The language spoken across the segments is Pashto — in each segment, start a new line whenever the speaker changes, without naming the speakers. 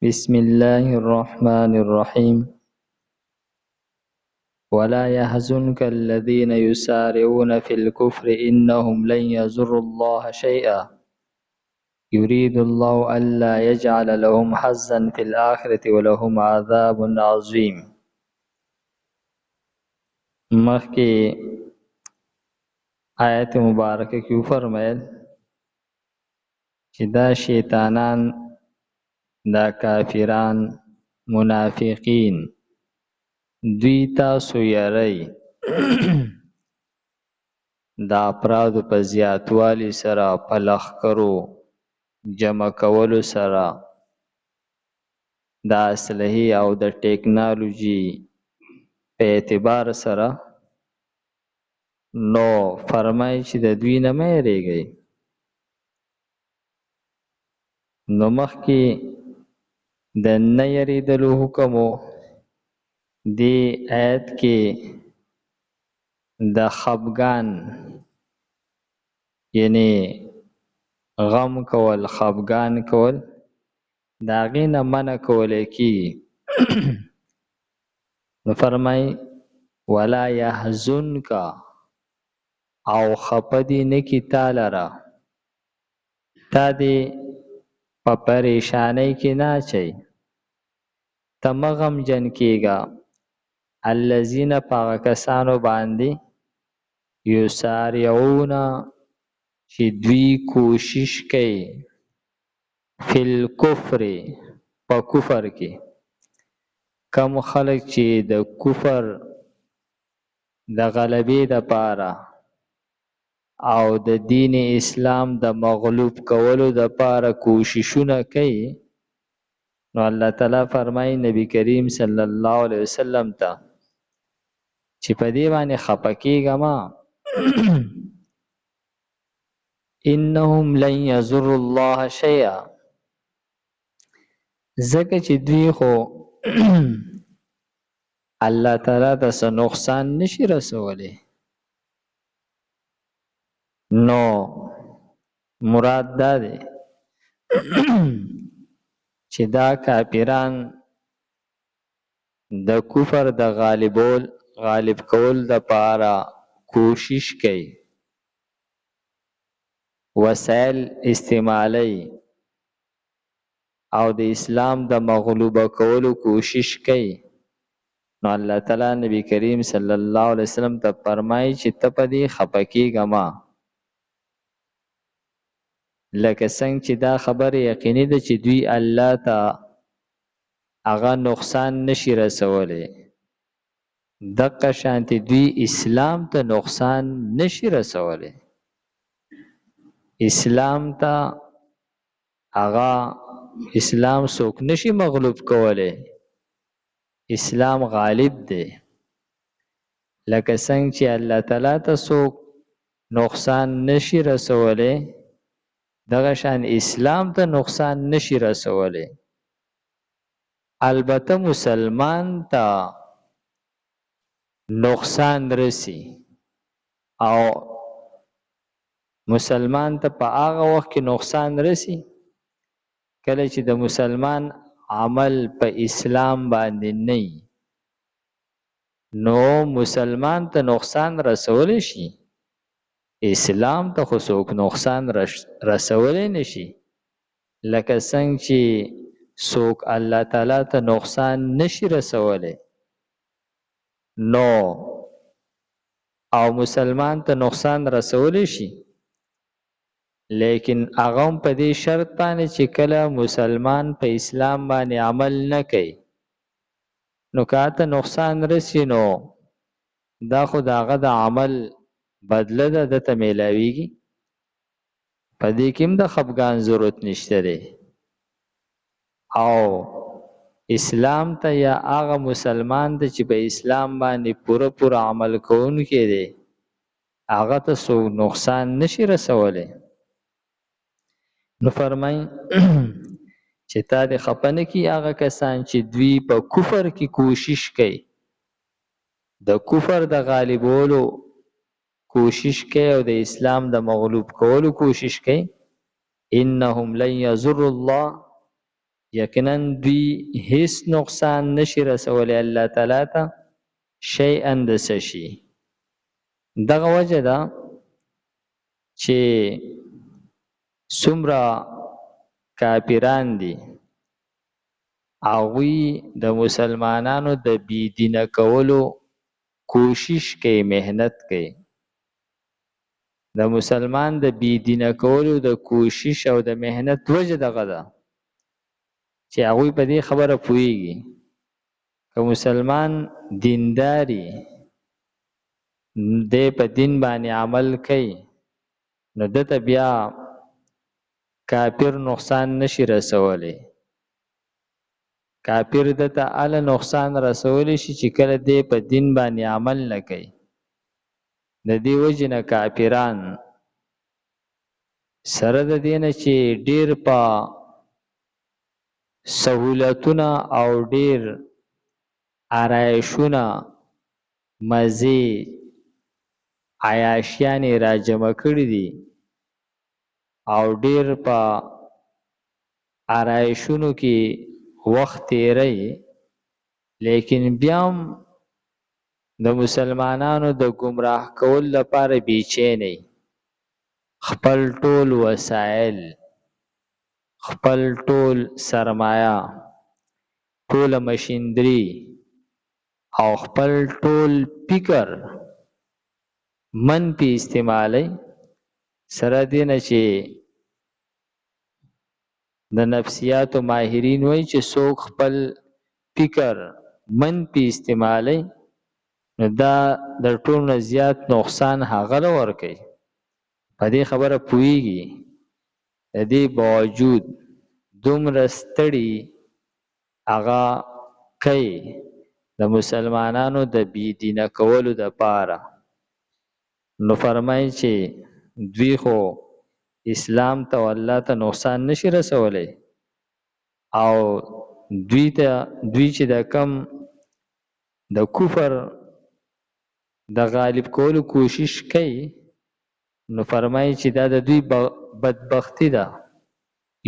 بسم الله الرحمن الرحيم ولا يحزنك الذين يسارعون في الكفر إنهم لن يضروا الله شيئا يريد الله ألا يجعل لهم حظا في الآخرة ولهم عذاب عظيم. مخکې آیت مبارکه کې فرمایل چې دا شیطانان، دا کافران، منافقین دوی تاسو یری دا افرادو په زیاتوالي سره، په لښکرو جمع کولو سره، د اسلحې او د ټیکنالوژي په اعتبار سره، نو فرمایي چې د دوی نه مه یریږئ. نو مخکې د نه یریدلو حکم و، دې آیت کې د خفګان یعنی غم کول، خفګان کول، د هغې نه منع کولی کېږي. نو فرمایي ولا یحزنک، او خفه دې نه کي تا لره، تا دې په پریشانۍ کې نه اچوي، ته مه غمجن کېږه. الذین، په هغه کسانو باندې یسارعون، چې دوی کوشش کوي، فی الکفر، په کفر کې. کم خلک چې د کفر د غلبې دپاره او د دین اسلام د مغلوب کولو دپاره کوششونه کوي، نو الله تعالی فرمایي نبی کریم صلی الله علیه وسلم ته چې په دې باندې خفه کېږه مه. انهم لن یضروا الله شیئا، ځکه چې دوی خو الله تعالی ته څه نقصان نشي رسولی. نو مراد دا دی چې دا کافران د کفر د غالب کول دپاره کوشش کوي، وسایل استعمالی، او د اسلام د مغلوبه کولو کوشش کوي. نو الله تعالی نبی کریم صلی الله علیه وسلم ته فرمایي چې ته په دې خفه کېږه مه. لکه څنګه چې دا خبره یقیني ده چې دوی الله ته هغه نقصان نشي رسولی، دقه شانتې دوی اسلام ته نقصان نشي رسولی. اسلام ته هغه اسلام څوک نشي مغلوب کولی، اسلام غالب دی. لکه څنګه چې الله تعالی ته څوک نقصان نشي رسولی، دغه شان اسلام ته نقصان نشي رسولی. البته مسلمان ته نقصان رسی، او مسلمان ته په هغه وخت کې نقصان رسی کله چې د مسلمان عمل په اسلام باندې نه، نو مسلمان ته نقصان رسولی شي، اسلام ته خو څوک نقصان رسولی نشي. لکه څنګه چې څوک الله تعالی ته نقصان نشي رسولی، نو او مسلمان ته نقصان رسولی شي، لیکن هغه هم په دې شرط باندې چې کله مسلمان په اسلام باندې عمل نه کوي، نو که ته نقصان رسی، نو دا خو د هغه د عمل بدله ده، دته میلاویږي. په دې کې هم د خفګان ضرورت نشته دی. او اسلام ته یا هغه مسلمان ته چې په اسلام باندې پوره عمل کوونکی دی، هغه ته څوک نقصان نشي رسولی. نو فرمایي چې تا دې خفه نه کي هغه کسان چې دوی په کفر کې کوشش کوي، د کفر د غالبولو کوشش کوي او د اسلام د مغلوب کولو کوشش کوي. انهم لن یضروا الله، یقینا دوی هیڅ نقصان نشي رسولی الله تعالی ته شیئا د څه شي. دغه وجه ده چې څومره کافران دي هغوی د مسلمانانو د بېدینه کولو کوشش کوي، محنت کوي. د مسلمان د بېدینه کولو د کوشش او د محنت وجه دغه ده چې هغوی په دې خبره پوهېږي که مسلمان دینداري دی په دین باندې عمل کوي نو دته بیا کافر نقصان نشي رسولی. کافر دته اله نقصان رسولی شي چې کله دی په دین باندې عمل نه کوي. د دې وجې نه کافران سره د دې نه چې ډیر په سهولتونه او ډیر آرایشونه مزې عیاشیانې را جمع کړي دي او ډیر په آرایشونو کې وخت تیری، لیکن بیا هم د مسلمانانو د گمراه کول لپاره بیچینی خپل ټول وسایل، خپل ټول سرمایه، ټول مشیندری او خپل ټول فکر منفي استعمالی سره دینه چې د نفسیاتو ماهرین وایي چې څوک خپل فکر منفي استعمالی نو دا د ټولو نه زیات نقصان هغه له ورکوي. په دې خبره پوهېږي، د دې باوجود دومره ستړي هغه کوي د مسلمانانو د بېدینه کولو دپاره. نو فرمایي چې دوی خو اسلام ته او الله ته نقصان نشي رسولی او دوی چې د کم د کفر د غالب کولو کوشش کوي نو فرمایي چې دا د دوی بدبختی ده.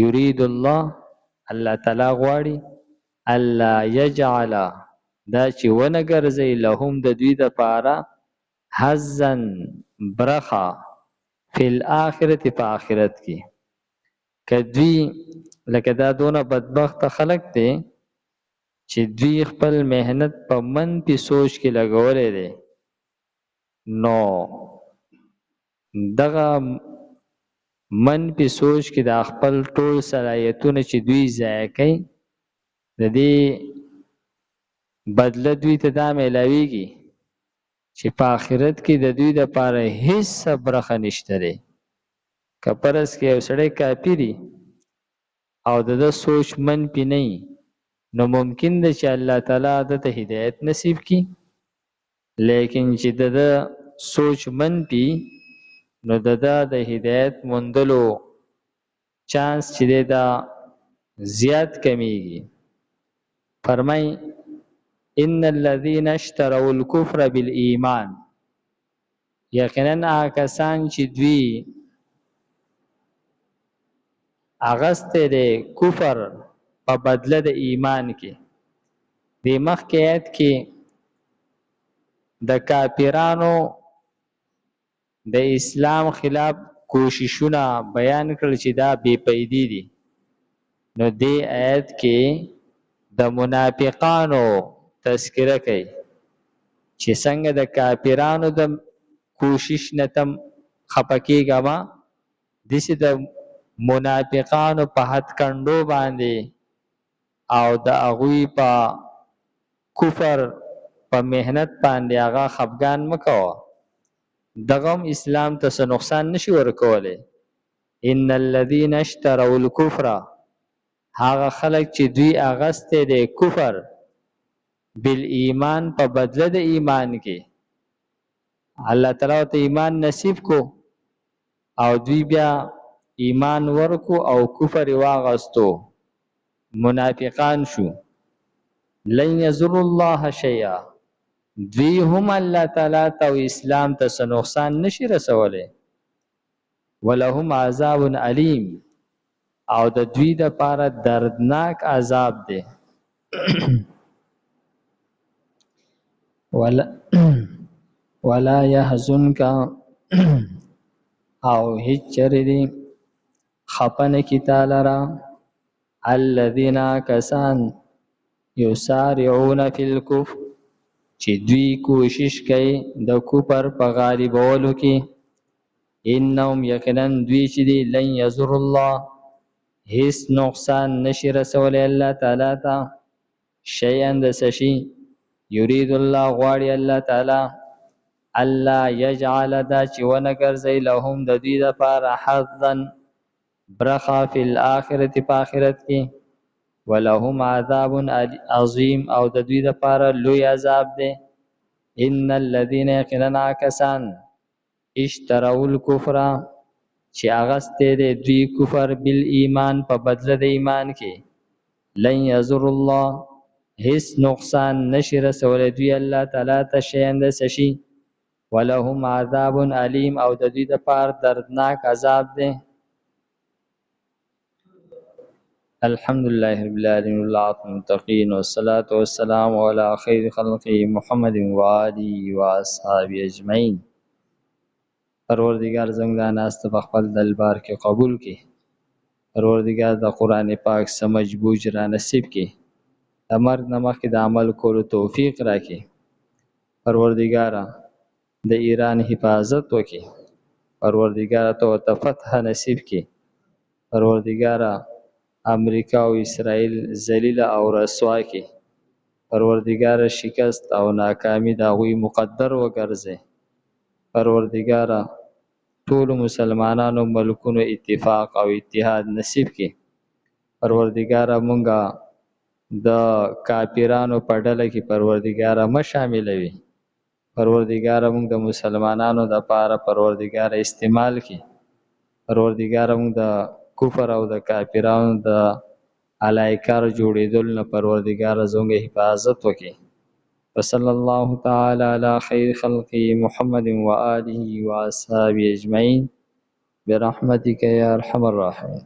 یرید الله تعالی غواړي الله یجعل دا چې ونه ګرځي لهم د دوی دپاره حظا برخه فی الاخرت په آخرت کې. که دوی لکه دا دونه بدبخته خلق دی چې دوی خپل محنت په منفي سوچ کې لګولی دی نو دغه منفي سوچ کې د خپل ټول صلاحیتونه چې دوی ضایع کوي د دې بدله دوی ته دا میلاویږي چې په آخرت کې د دوی دپاره هیڅ برخه نشته دی. که فرض کې یو سړی کافري او د ده سوچ منفي نه وي نو ممکن ده چې الله تعالی دته هدایت نصیب کړي، لیکن چې د ده سوچ منفي نو د ده د هدایت موندلو چانس چې دی دا زیات کمیږي. فرمای ان الذين اشتروا الكفر بالایمان، یقینا هغه کسان چې دوی اغسته د کفر په بدله د ایمان کې. د مخکې آیت کې د کافرانو د اسلام خلاف کوششونه بیان کړل چې دا بے پیدي دي، نو دې آیت کې د منافقانو تذکره کوي چې څنګه د کافرانو د کوشش نه تم خفه کېږه ما داسې د منافقانو په حد کنډو باندې او د هغوی په کفر په محنت باندې هغه خفګان مه کوه. دغه هم اسلام ته څه نقصان نشي ورکولی. ان الذين اشتروا الكفر، هغه خلک چې دوی اغستی دی کفر بالایمان په بدله د ایمان کې. الله تعالی ته ایمان نصیب کو او دوی بیا ایمان ورکو او کفر واغستو، منافقان شو. لن یضر الله شیئا، دوی هم الله تعالی ته او اسلام ته څه نقصان نشي رسولی. ولهم عذاب علیم، او د دوی د پاره دردناک عذاب دی ولا يحزنك او هیڅ چره دی خپنه کی تعالی را الذين كسان يسارعون في الكفر چې دوی کوشش کوي د کفر په غالبولو کې انهم یقینا دوی چې دی لن یضر الله هیڅ نقصان نشي رسولی الله تعالی ته شیئا د سشي یرید الله غواړي الله تعالی الله یجعل دا چې ونه ګرځي لهم د دوی لپاره حظا برخه فی الاخرة په آخرت کې ولهم عذاب عظیم او د دوی لپاره لوی عذاب دی ان الذين يقيننا كسان اشتروا الكفر چې اغسته دي دوی کفر بالایمان په بدله د ایمان کې لن یضر الله هیڅ نقصان نشي رسولی دوی الله تعالی ته شیئا د سشي ولهم عذاب علیم او د دوی لپاره دردناک عذاب دی الحمد لله رب العالمين والعاقبة للمتقين والصلاة والسلام على خير خلقه محمد وآله وأصحابه أجمعين پروردگار زموږ دا ناسته په خپل دربار کې قبول کړي پروردگار د قرآن پاک سمجھ بوجھ را نصیب کړي د مرګ نه مخکې د عمل کولو توفیق راکړي پروردگار د ایران حفاظت وکړي پروردگار ته فتح نصیب کړي پروردگار امریکا او اسرائیل ذلیل او رسوا کړي پروردگار شکست او ناکامی د هغوی مقدر وګرځي پروردگار ټول مسلمانانو ملکونو اتفاق او اتحاد نصیب کړي پروردگار مونږه د کافرانو په ډله کې پروردگار ما شاملوي پروردگار مونږ د مسلمانانو د پاره پروردگار استعمال کړي پروردگار مونږ د کفر او د کافرانو د علایکار جوړېدل نه پروردگار زموږ حفاظت وکړي وصلی الله تعالی علی خیر خلقه محمد و آله و اصحابه اجمعین برحمتک یا ارحم الراحمین